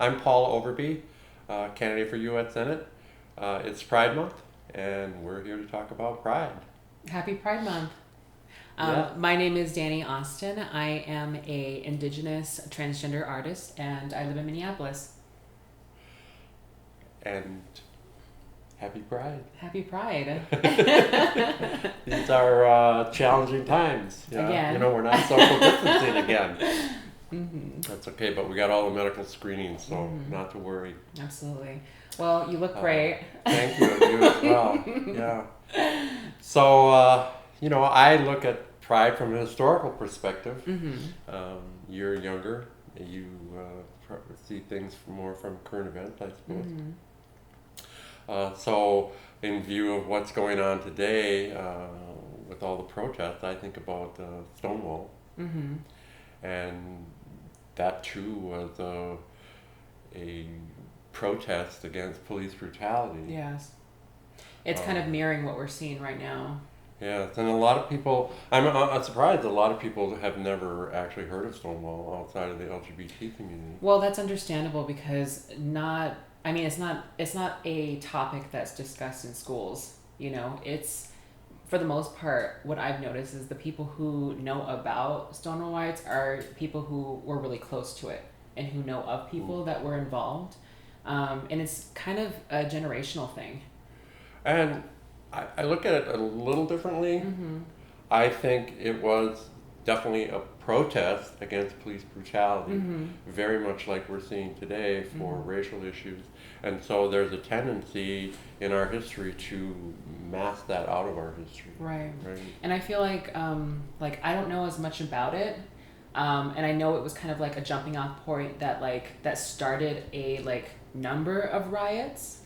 I'm Paul Overby, candidate for U.S. Senate. It's Pride Month, and we're here to talk about Pride. Happy Pride Month. Yeah. My name is Dani Austin. I am a Indigenous transgender artist, and I live in Minneapolis. And happy Pride. Happy Pride. These are challenging times. Again. You know, we're not social distancing again. Mm-hmm. That's okay, but we got all the medical screenings, so not to worry. Absolutely. Well, you look great. Thank you. You as well. Yeah. So, you know, I look at Pride from a historical perspective. You're younger. You see things more from current events, I suppose. So, in view of what's going on today with all the protests, I think about Stonewall. And that too was a protest against police brutality. Yes. It's kind of mirroring what we're seeing right now. Yes, and a lot of people, I'm surprised a lot of people have never actually heard of Stonewall outside of the LGBT community. Well, that's understandable because it's not a topic that's discussed in schools. You know, it's, for the most part, what I've noticed is the people who know about Stonewall riots are people who were really close to it and who know of people that were involved. And it's kind of a generational thing. And I look at it a little differently. I think it was definitely a protest against police brutality, very much like we're seeing today for racial issues. And so there's a tendency in our history to mask that out of our history. Right. And I feel like I don't know as much about it. And I know it was kind of like a jumping off point that started a number of riots.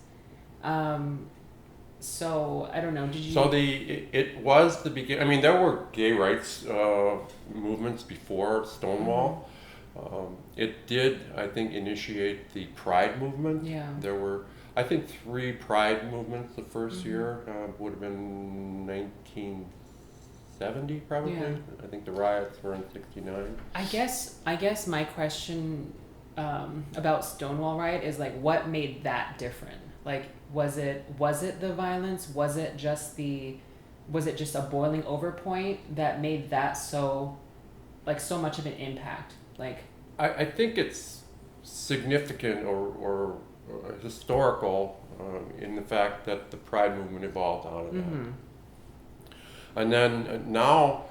So I don't know. Did you? So it was the beginning. I mean, there were gay rights movements before Stonewall. It did, I think, initiate the Pride movement. Yeah. There were, I think, 3 Pride movements the first year. Would have been 1970 probably. Yeah. I think the riots were in '69. I guess my question about Stonewall riot is what made that different? Was it the violence? Was it just a boiling over point that made that so much of an impact? I think it's significant or historical in the fact that the Pride movement evolved out of that. And then now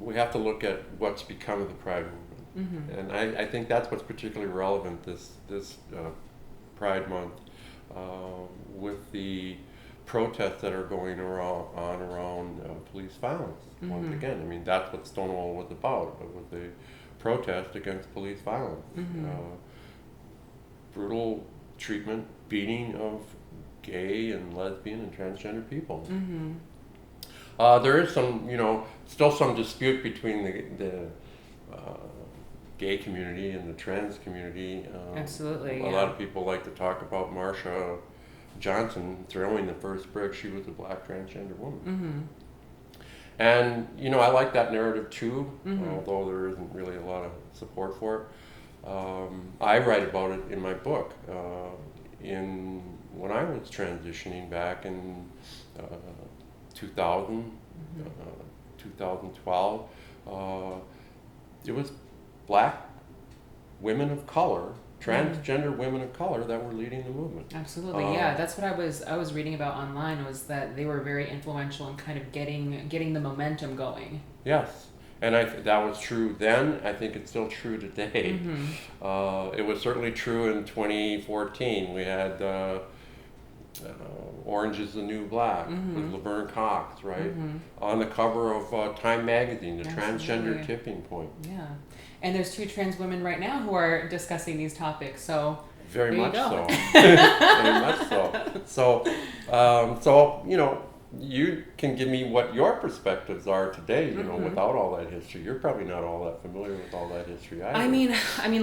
we have to look at what's become of the Pride movement. And I think that's what's particularly relevant this Pride Month. With the protests that are going around police violence. Once again, I mean, that's what Stonewall was about. It was a protest against police violence. Brutal treatment, beating of gay and lesbian and transgender people. There is still some dispute between the gay community and the trans community. Absolutely. A lot of people like to talk about Marsha Johnson throwing the first brick. She was a black transgender woman. And, I like that narrative too, although there isn't really a lot of support for it. I write about it in my book. When I was transitioning back in 2000, 2012, it was black women of color, transgender women of color that were leading the movement. Absolutely, yeah. That's what I was reading about online, was that they were very influential in kind of getting the momentum going. Yes, and that was true then. I think it's still true today. It was certainly true in 2014. We had Orange is the New Black with Laverne Cox, right? On the cover of Time magazine, the transgender tipping point. Yeah. And there's 2 trans women right now who are discussing these topics, so very much so. So, you can give me what your perspectives are today, without all that history. You're probably not all that familiar with all that history either. I mean,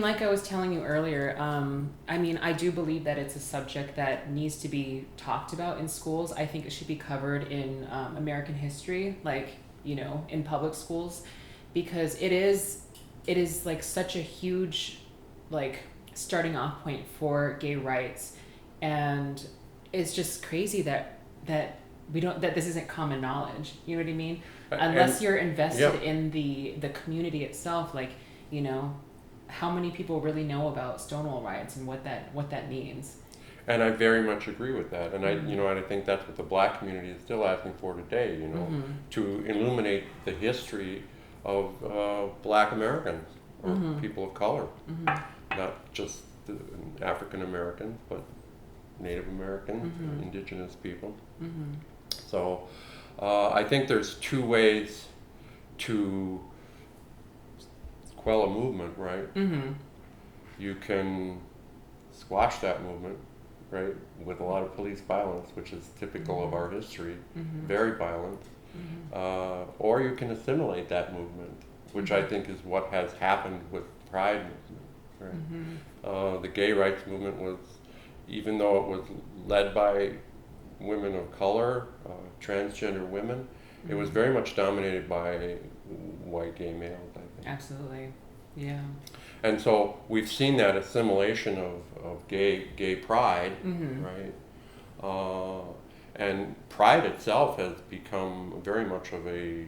like I was telling you earlier, I do believe that it's a subject that needs to be talked about in schools. I think it should be covered in American history, in public schools, because it is such a huge, starting off point for gay rights, and it's just crazy that this isn't common knowledge. You know what I mean? Unless you're invested in the community itself, like, you know, how many people really know about Stonewall riots and what that means? And I very much agree with that. And and I think that's what the Black community is still asking for today, you know, to illuminate the history of Black Americans or people of color, not just the African Americans, but Native Americans, indigenous people. So I think there's two ways to quell a movement, right? You can squash that movement, right, with a lot of police violence, which is typical of our history, very violent, or you can assimilate that movement, which I think is what has happened with Pride movement, right? The gay rights movement was, even though it was led by women of color, transgender women, it was very much dominated by white gay males, I think. Absolutely, yeah. And so we've seen that assimilation of gay pride, right? And pride itself has become very much of a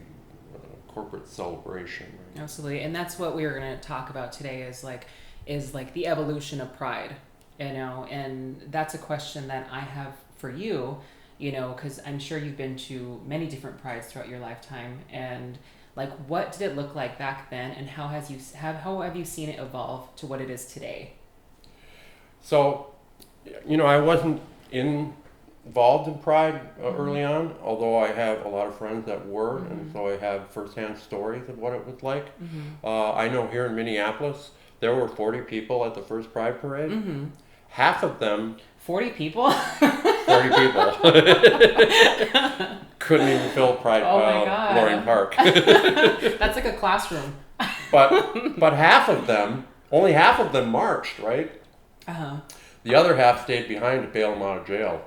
corporate celebration. Right? Absolutely, and that's what we were going to talk about today is like the evolution of pride, you know, and that's a question that I have for you, you know, because I'm sure you've been to many different prides throughout your lifetime, and like, what did it look like back then, and how have you seen it evolve to what it is today? So, you know, I wasn't involved in Pride early on, although I have a lot of friends that were, and so I have firsthand stories of what it was like. I know here in Minneapolis, there were 40 people at the first Pride Parade. Half of them... 40 people? 40 people. Couldn't even fill Pride Loring Park. That's like a classroom. but only half of them marched, right? The other half stayed behind to bail them out of jail.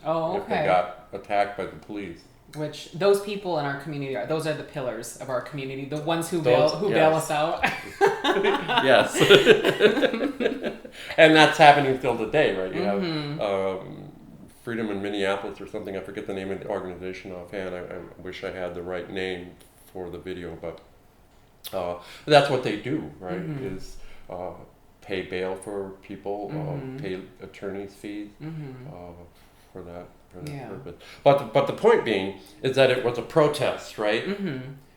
Oh, okay. If they got attacked by the police. Which those people in our community those are the pillars of our community, the ones who bail us out. Yes. And that's happening still today, right? You have Freedom in Minneapolis or something. I forget the name of the organization offhand. I wish I had the right name for the video, but that's what they do, right? Is pay bail for people, pay attorney's fees for that purpose. But the point being is that it was a protest, right?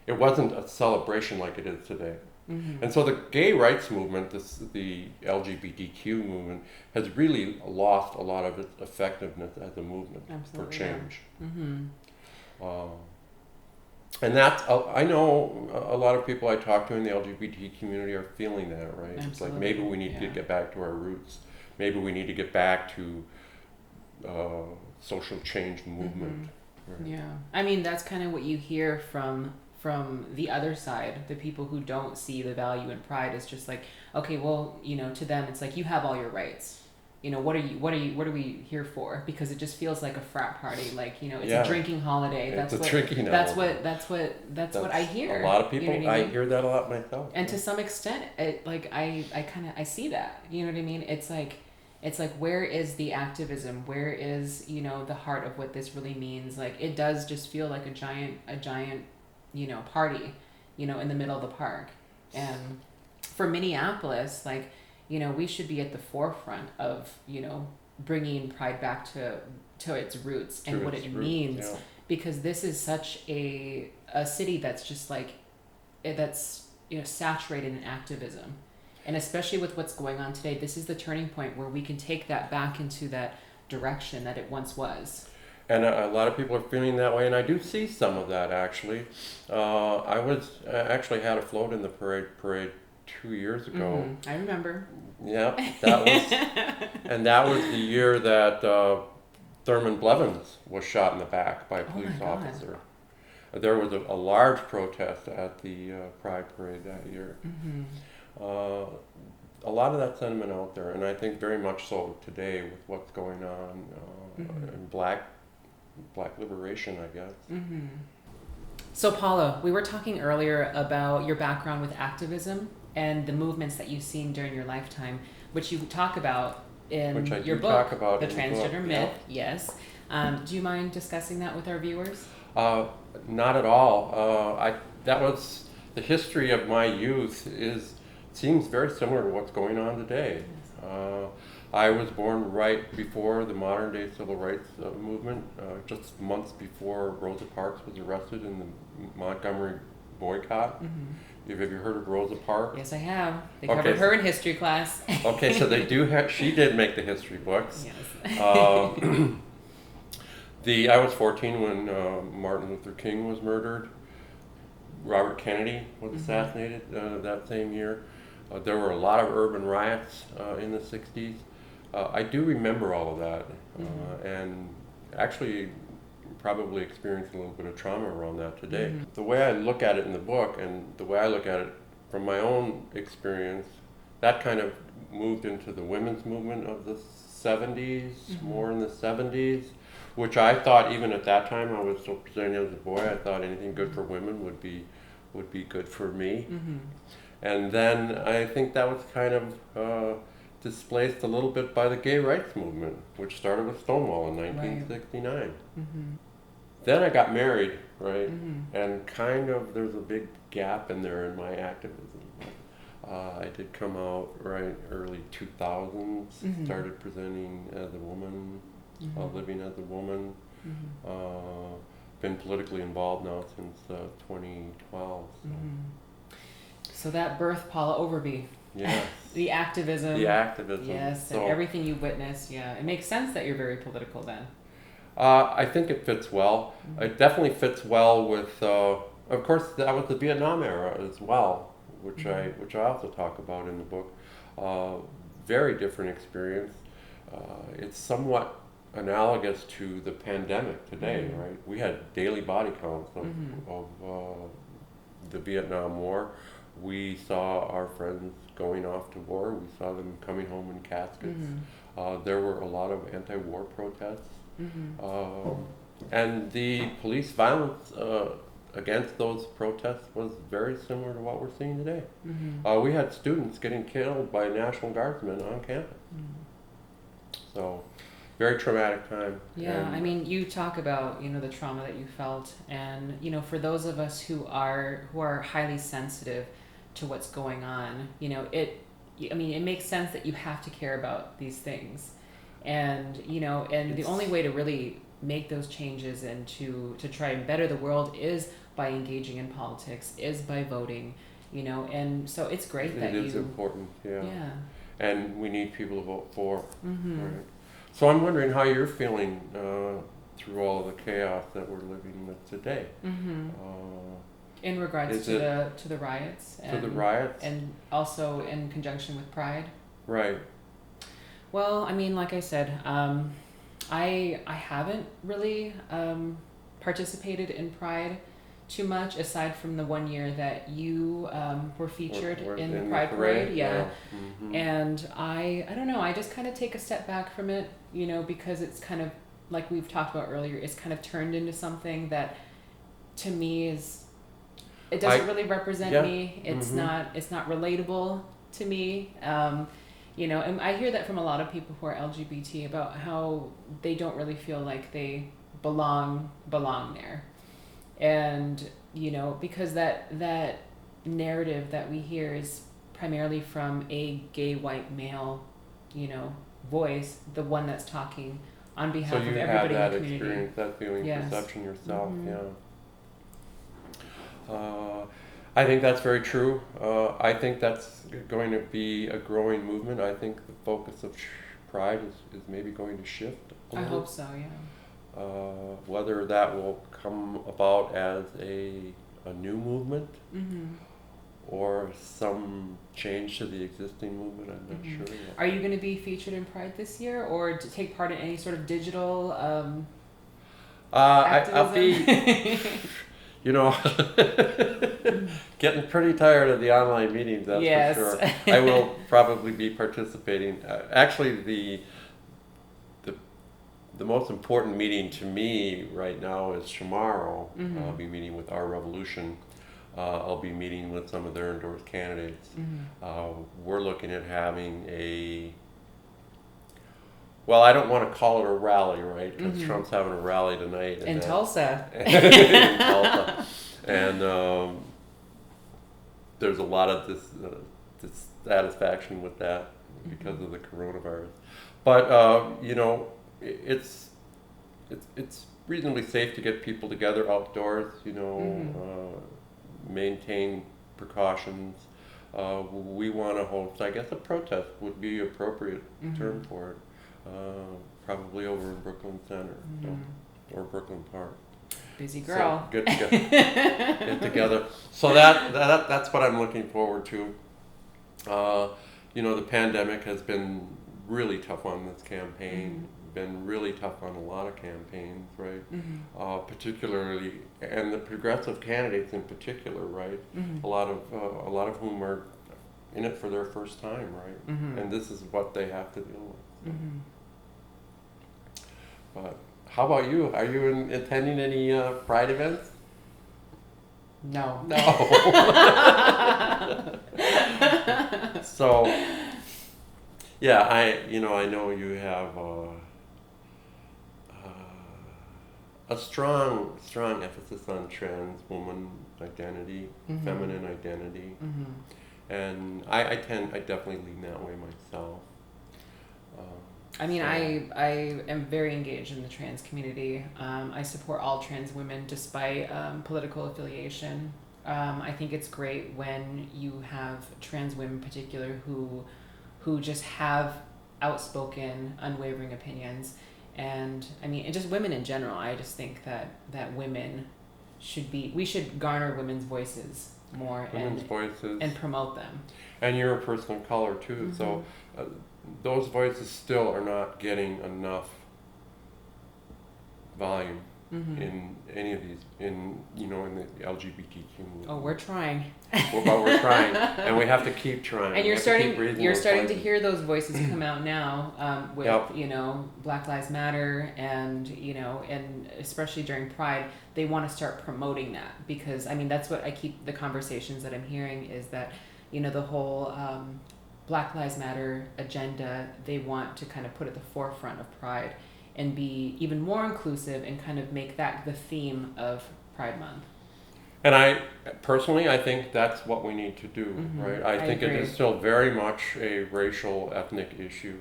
It wasn't a celebration like it is today. And so the gay rights movement, the LGBTQ movement, has really lost a lot of its effectiveness as a movement for change. And that's, I know a lot of people I talk to in the LGBT community are feeling that, right? It's like, maybe we need to get back to our roots. Maybe we need to get back to social change movement. Right? Yeah. I mean, that's kind of what you hear from the other side, the people who don't see the value in pride. Is just like, okay, well, you know, to them it's like, you have all your rights. You know, what are we here for? Because it just feels like a frat party, like, you know, it's a drinking holiday. That's what I hear. A lot of people, you know what I mean? hear that a lot myself. And to some extent, I see that. You know what I mean? It's like, where is the activism? Where is, you know, the heart of what this really means? Like, it does just feel like a giant, you know, party, you know, in the middle of the park. And for Minneapolis, like, you know, we should be at the forefront of, you know, bringing pride back to its roots and what it means, because this is such a city that's just like, that's, you know, saturated in activism. And especially with what's going on today, this is the turning point where we can take that back into that direction that it once was. And a lot of people are feeling that way, and I do see some of that, actually. I actually had a float in the parade 2 years ago. I remember. Yeah, that was the year that Thurman Blevins was shot in the back by a police officer. There was a large protest at the Pride Parade that year. A lot of that sentiment out there, and I think very much so today with what's going on in black liberation, I guess. So Paula, we were talking earlier about your background with activism and the movements that you've seen during your lifetime. which you talk about in Which I your do book, talk about The in the Transgender book, Myth. Yes. Do you mind discussing that with our viewers? Not at all. That was the history of my youth. Seems very similar to what's going on today. I was born right before the modern day civil rights movement, just months before Rosa Parks was arrested in the Montgomery boycott. Have you heard of Rosa Parks? Yes, I have. They covered her in history class. Okay, so they do have. She did make the history books. Yes. I was 14 when Martin Luther King was murdered. Robert Kennedy was assassinated that same year. There were a lot of urban riots in the 60s. I do remember all of that, and actually probably experiencing a little bit of trauma around that today. The way I look at it in the book, and the way I look at it from my own experience, that kind of moved into the women's movement of the 70s, more in the 70s, which I thought even at that time, I was still presenting as a boy, I thought anything good for women would be good for me. And then I think that was kind of displaced a little bit by the gay rights movement, which started with Stonewall in 1969. Then I got married, right? And kind of there's a big gap in there in my activism. I did come out early 2000s, started presenting as a woman, living as a woman. Been politically involved now since 2012. So that birthed Paula Overby. Yes. The activism. Yes, and everything you witnessed. Yeah, it makes sense that you're very political then. I think it fits well. It definitely fits well with, of course, that was the Vietnam era as well, which I also talk about in the book. Very different experience. It's somewhat analogous to the pandemic today, right? We had daily body counts of the Vietnam War. We saw our friends going off to war. We saw them coming home in caskets. There were a lot of anti-war protests. And the police violence against those protests was very similar to what we're seeing today. We had students getting killed by National Guardsmen on campus. So, very traumatic time. Yeah, I mean, you talk about, the trauma that you felt, and, for those of us who are highly sensitive to what's going on, it makes sense that you have to care about these things. And, and the only way to really make those changes and to try and better the world is by engaging in politics, is by voting, and so it's great that it is important, yeah. And we need people to vote for. Right. So I'm wondering how you're feeling through all of the chaos that we're living with today. In regards to the riots. And also in conjunction with Pride. Right. Well, like I said, I haven't really participated in Pride too much, aside from the one year that you were featured in the Pride Parade. Yeah. And I don't know, I just kind of take a step back from it, because it's kind of, like we've talked about earlier, it's kind of turned into something that to me it doesn't really represent me. It's not relatable to me. And I hear that from a lot of people who are LGBT about how they don't really feel like they belong there. And, because that narrative that we hear is primarily from a gay white male, voice, the one that's talking on behalf of everybody in the community. So you have that experience, that feeling, perception yourself, I think that's very true. I think that's going to be a growing movement. I think the focus of Pride is maybe going to shift a little. I hope so, yeah. Whether that will come about as a new movement or some change to the existing movement, I'm not sure yet. Are you going to be featured in Pride this year, or to take part in any sort of digital activism? I'll be... getting pretty tired of the online meetings, that's for sure. I will probably be participating. Actually, the most important meeting to me right now is tomorrow. I'll be meeting with Our Revolution, I'll be meeting with some of their endorsed candidates. We're looking at having well, I don't want to call it a rally, right? Because Trump's having a rally tonight. In Tulsa. In Tulsa. And there's a lot of dissatisfaction with that because of the coronavirus. But, it's reasonably safe to get people together outdoors, maintain precautions. We want to host, I guess a protest would be an appropriate term for it. Probably over in Brooklyn Center or Brooklyn Park. Busy girl. So get together. So that's what I'm looking forward to. The pandemic has been really tough on this campaign. Been really tough on a lot of campaigns, right? Particularly, and the progressive candidates in particular, right? A lot of whom are in it for their first time, right? And this is what they have to deal with. So. But how about you? Are you attending any Pride events? No. So, yeah, I know you have a strong emphasis on trans woman identity, feminine identity, and I definitely lean that way myself. I mean, I am very engaged in the trans community. I support all trans women despite political affiliation. I think it's great when you have trans women in particular who just have outspoken, unwavering opinions. And I mean, and just women in general. I just think that women we should garner women's voices more and promote them. And you're a person of color too, so those voices still are not getting enough volume in any of these, in the LGBTQ movement. Oh, we're trying. We're trying, and we have to keep trying. And you're starting to hear those voices come out now with Black Lives Matter, and and especially during Pride, they want to start promoting that, because I mean that's what the conversations that I'm hearing is that the whole Black Lives Matter agenda, they want to kind of put at the forefront of Pride and be even more inclusive and kind of make that the theme of Pride Month. And I think that's what we need to do, right? I think agree. It is still very much a racial, ethnic issue.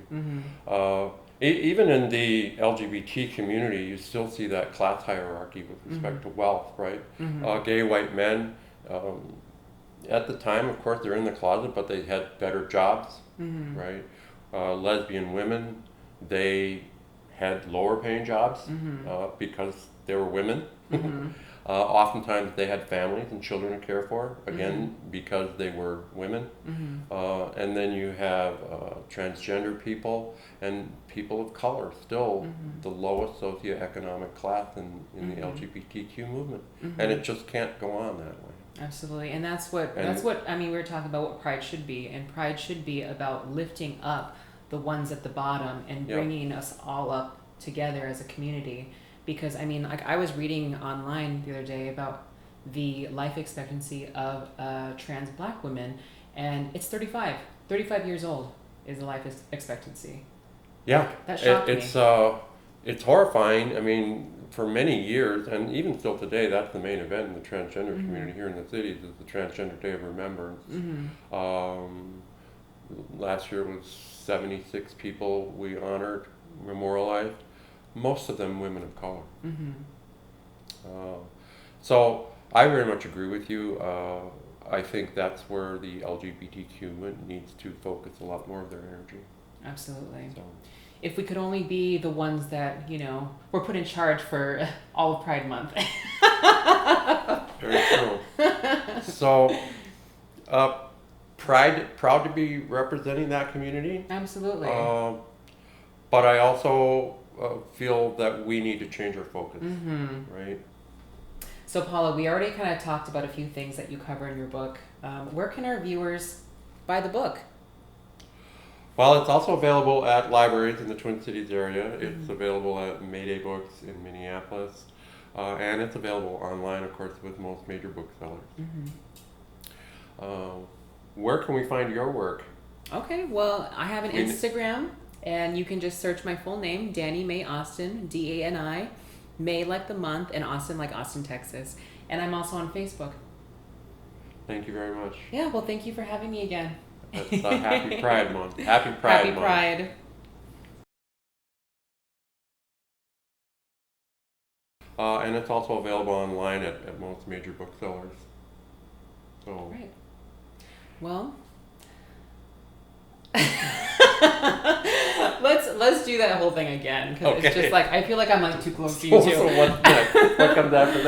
Even in the LGBT community, you still see that class hierarchy with respect to wealth, right? Gay white men, at the time, of course, they're in the closet, but they had better jobs, right? Lesbian women, they had lower paying jobs because they were women. Oftentimes they had families and children to care for, again, because they were women. And then you have transgender people and people of color, still the lowest socioeconomic class in the LGBTQ movement. And it just can't go on that way. Absolutely. And that's what I mean, we were talking about what Pride should be, and Pride should be about lifting up the ones at the bottom and bringing us all up together as a community. Because I mean, like I was reading online the other day about the life expectancy of trans Black women, and it's 35 years old is the life expectancy. Yeah, that shocked me. It's horrifying. I mean, for many years, and even still today, that's the main event in the transgender community here in the cities, is the Transgender Day of Remembrance. Last year was 76 people we honored, memorialized, most of them women of color. So I very much agree with you. I think that's where the LGBTQ movement needs to focus a lot more of their energy. Absolutely. So, if we could only be the ones that, were put in charge for all of Pride Month. Very true. So, proud to be representing that community. Absolutely. But I also feel that we need to change our focus, right? So, Paula, we already kind of talked about a few things that you cover in your book. Where can our viewers buy the book? Well, it's also available at libraries in the Twin Cities area. It's available at Mayday Books in Minneapolis. And it's available online, of course, with most major booksellers. Where can we find your work? Okay, well, I have an Instagram, and you can just search my full name, Dani May Austin, Dani, May like the month, and Austin like Austin, Texas. And I'm also on Facebook. Thank you very much. Yeah, well, thank you for having me again. That's Happy Pride Month. Happy Pride Month. Pride. And it's also available online at most major booksellers. So. Right. Well, let's do that whole thing again, because it's just like I feel like I'm like too close to you too. So what's next? What comes after that?